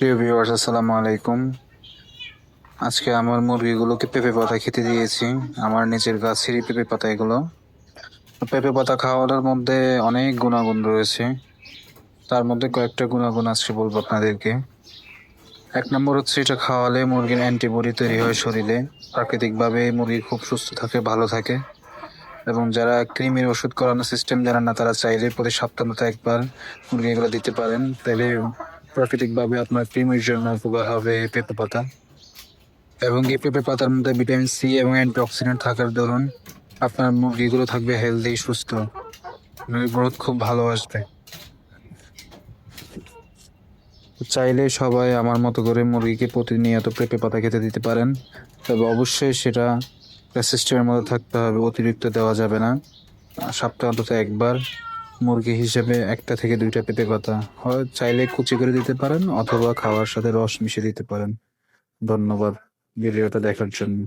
প্রিয় ভিউয়ার্স, আসসালামু আলাইকুম। আজকে আমার মুরগিগুলোকে পেঁপে পাতা খেতে দিয়েছি। আমার নিচের গাছেরই পেঁপে পাতা এগুলো। তো পেঁপে পাতা খাওয়ানোর মধ্যে অনেক গুণাগুণ রয়েছে। তার মধ্যে কয়েকটা গুণাগুণ আজকে বলবো আপনাদেরকে। এক নম্বর হচ্ছে, এটা খাওয়ালে মুরগির অ্যান্টিবডি তৈরি হয় শরীরে। প্রাকৃতিকভাবে মুরগি খুব সুস্থ থাকে, ভালো থাকে। এবং যারা কৃমির ওষুধ করানোর সিস্টেম জানেন না, তারা চাইলে প্রতি সপ্তাহে একবার মুরগি এগুলো দিতে পারেন। তাহলে প্রাকৃতিকভাবে আপনার কৃমির জন্য উপকার হবে এই পেঁপে পাতা। এবং এই পেঁপে পাতার মধ্যে ভিটামিন সি এবং অ্যান্টিঅক্সিডেন্ট থাকার দরুন আপনার মুরগিগুলো থাকবে হেলদি, সুস্থ। গ্রোথ খুব ভালো আসবে। তো চাইলে সবাই আমার মতো করে মুরগিকে প্রতিনিয়ত পেঁপে পাতা খেতে দিতে পারেন। তবে অবশ্যই সেটা সিস্টেমের মধ্যে থাকতে হবে, অতিরিক্ত দেওয়া যাবে না। সপ্তাহে অন্তত একবার মুরগি হিসেবে 1 থেকে 2টা পেঁপে পাতা হয় চাইলে কুচি করে দিতে পারেন, অথবা খাওয়ার সাথে রস মিশিয়ে দিতে পারেন। ধন্যবাদ ভিডিওটা দেখার জন্য।